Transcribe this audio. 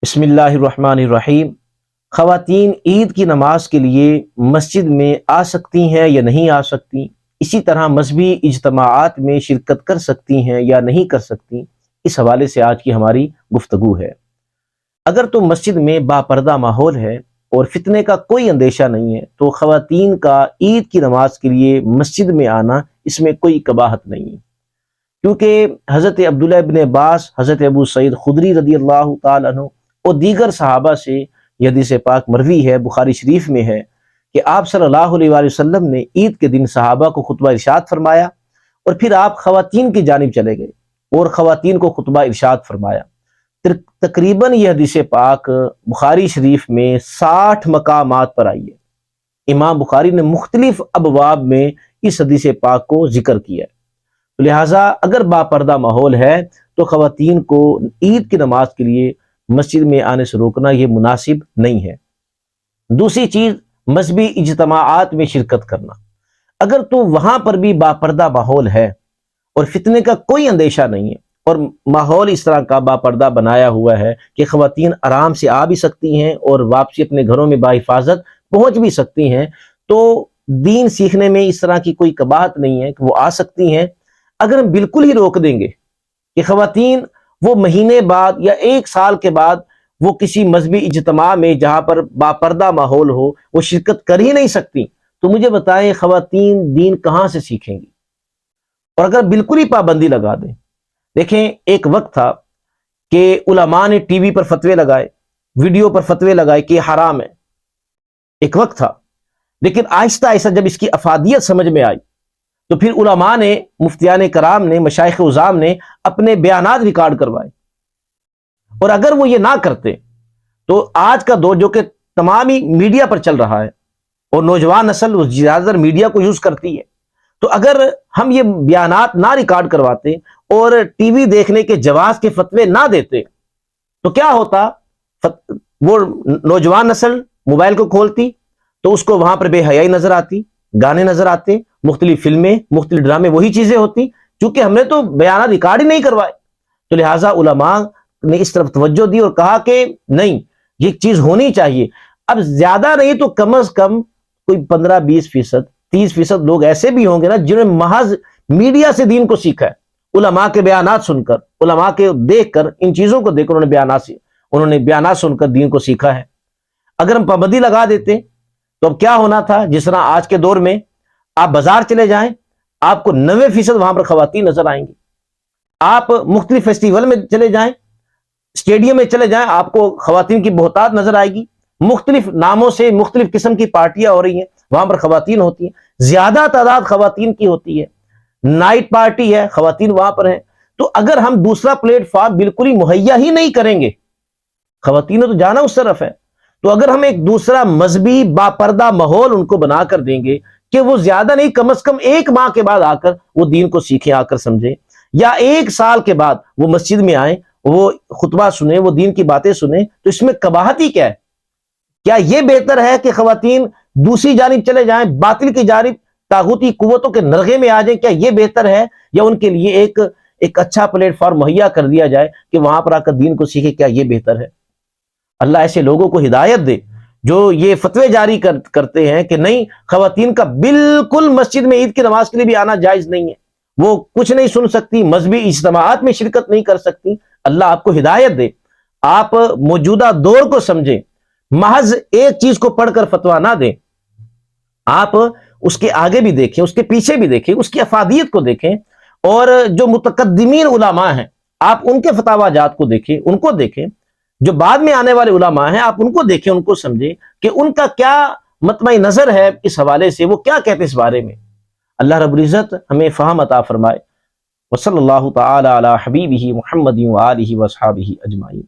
بسم اللہ الرحمن الرحیم۔ خواتین عید کی نماز کے لیے مسجد میں آ سکتی ہیں یا نہیں آ سکتی، اسی طرح مذہبی اجتماعات میں شرکت کر سکتی ہیں یا نہیں کر سکتی، اس حوالے سے آج کی ہماری گفتگو ہے۔ اگر تو مسجد میں باپردہ ماحول ہے اور فتنے کا کوئی اندیشہ نہیں ہے تو خواتین کا عید کی نماز کے لیے مسجد میں آنا اس میں کوئی قباحت نہیں ہے، کیونکہ حضرت عبداللہ ابن عباس، حضرت ابو سعید خدری رضی اللہ تعالی عنہ اور دیگر صحابہ سے یہ حدیث پاک مروی ہے، بخاری شریف میں ہے کہ آپ صلی اللہ علیہ وآلہ وسلم نے عید کے دن صحابہ کو خطبہ ارشاد فرمایا اور پھر آپ خواتین کی جانب چلے گئے اور خواتین کو خطبہ ارشاد فرمایا۔ تقریباً یہ حدیث پاک بخاری شریف میں 60 مقامات پر آئی ہے۔ امام بخاری نے مختلف ابواب میں اس حدیث پاک کو ذکر کیا ہے، لہٰذا اگر باپردہ ماحول ہے تو خواتین کو عید کی نماز کے لیے مسجد میں آنے سے روکنا یہ مناسب نہیں ہے۔ دوسری چیز، مذہبی اجتماعات میں شرکت کرنا۔ اگر تو وہاں پر بھی باپردہ ماحول ہے اور فتنے کا کوئی اندیشہ نہیں ہے اور ماحول اس طرح کا باپردہ بنایا ہوا ہے کہ خواتین آرام سے آ بھی سکتی ہیں اور واپسی اپنے گھروں میں بحفاظت پہنچ بھی سکتی ہیں، تو دین سیکھنے میں اس طرح کی کوئی قباحت نہیں ہے کہ وہ آ سکتی ہیں۔ اگر ہم بالکل ہی روک دیں گے کہ خواتین وہ مہینے بعد یا ایک سال کے بعد وہ کسی مذہبی اجتماع میں جہاں پر باپردہ ماحول ہو وہ شرکت کر ہی نہیں سکتی، تو مجھے بتائیں خواتین دین کہاں سے سیکھیں گی؟ اور اگر بالکل ہی پابندی لگا دیں، دیکھیں ایک وقت تھا کہ علماء نے ٹی وی پر فتوے لگائے، ویڈیو پر فتوے لگائے کہ یہ حرام ہے، ایک وقت تھا، لیکن آہستہ آہستہ جب اس کی افادیت سمجھ میں آئی تو پھر علماء نے، مفتیان کرام نے، مشائخ عظام نے اپنے بیانات ریکارڈ کروائے، اور اگر وہ یہ نہ کرتے تو آج کا دور جو کہ تمام ہی میڈیا پر چل رہا ہے اور نوجوان نسل زیادہ تر میڈیا کو یوز کرتی ہے، تو اگر ہم یہ بیانات نہ ریکارڈ کرواتے اور ٹی وی دیکھنے کے جواز کے فتوے نہ دیتے تو کیا ہوتا؟ وہ نوجوان نسل موبائل کو کھولتی تو اس کو وہاں پر بے حیائی نظر آتی، گانے نظر آتے، مختلف فلمیں، مختلف ڈرامے، وہی چیزیں ہوتی، چونکہ ہم نے تو بیانات ریکارڈ ہی نہیں کروائے۔ تو لہٰذا علماء نے اس طرف توجہ دی اور کہا کہ نہیں، یہ چیز ہونی چاہیے۔ اب زیادہ نہیں تو کم از کم کوئی 15-20%، 30% لوگ ایسے بھی ہوں گے نا جنہوں نے محض میڈیا سے دین کو سیکھا ہے، علماء کے بیانات سن کر، علماء کے دیکھ کر، ان چیزوں کو دیکھ کر انہوں نے بیانات سن کر دین کو سیکھا ہے۔ اگر ہم پابندی لگا دیتے تو اب کیا ہونا تھا؟ جس طرح آج کے دور میں آپ بازار چلے جائیں، آپ کو 90% وہاں پر خواتین نظر آئیں گی۔ آپ مختلف فیسٹیول میں چلے جائیں، اسٹیڈیم میں چلے جائیں، آپ کو خواتین کی بہتات نظر آئے گی۔ مختلف ناموں سے مختلف قسم کی پارٹیاں ہو رہی ہیں، وہاں پر خواتین ہوتی ہیں، زیادہ تعداد خواتین کی ہوتی ہے، نائٹ پارٹی ہے، خواتین وہاں پر ہیں۔ تو اگر ہم دوسرا پلیٹ فارم بالکل ہی مہیا ہی نہیں کریں گے، خواتین تو جانا اس طرف ہے، تو اگر ہم ایک دوسرا مذہبی باپردہ ماحول ان کو بنا کر دیں گے کہ وہ زیادہ نہیں، کم از کم 1 ماہ کے بعد آ کر وہ دین کو سیکھیں، آ کر سمجھیں، یا 1 سال کے بعد وہ مسجد میں آئیں، وہ خطبہ سنیں، وہ دین کی باتیں سنیں، تو اس میں قباحت ہی کیا ہے؟ کیا یہ بہتر ہے کہ خواتین دوسری جانب چلے جائیں، باطل کی جانب، طاغوتی قوتوں کے نرغے میں آ جائیں؟ کیا یہ بہتر ہے؟ یا ان کے لیے ایک اچھا پلیٹ فارم مہیا کر دیا جائے کہ وہاں پر آ کر دین کو سیکھے؟ کیا یہ بہتر ہے؟ اللہ ایسے لوگوں کو ہدایت دے جو یہ فتوے جاری کرتے ہیں کہ نہیں، خواتین کا بالکل مسجد میں عید کی نماز کے لیے بھی آنا جائز نہیں ہے، وہ کچھ نہیں سن سکتی، مذہبی اجتماعات میں شرکت نہیں کر سکتی۔ اللہ آپ کو ہدایت دے، آپ موجودہ دور کو سمجھیں، محض ایک چیز کو پڑھ کر فتویٰ نہ دیں، آپ اس کے آگے بھی دیکھیں، اس کے پیچھے بھی دیکھیں، اس کی افادیت کو دیکھیں، اور جو متقدمین علماء ہیں آپ ان کے فتاوی جات کو دیکھیں، ان کو دیکھیں، جو بعد میں آنے والے علماء ہیں آپ ان کو دیکھیں، ان کو سمجھیں کہ ان کا کیا مطمع نظر ہے اس حوالے سے، وہ کیا کہتے اس بارے میں۔ اللہ رب العزت ہمیں فہم عطا فرمائے۔ وصلی اللہ تعالی علی حبیبہ محمد وآلہ وصحبہ اجمعین۔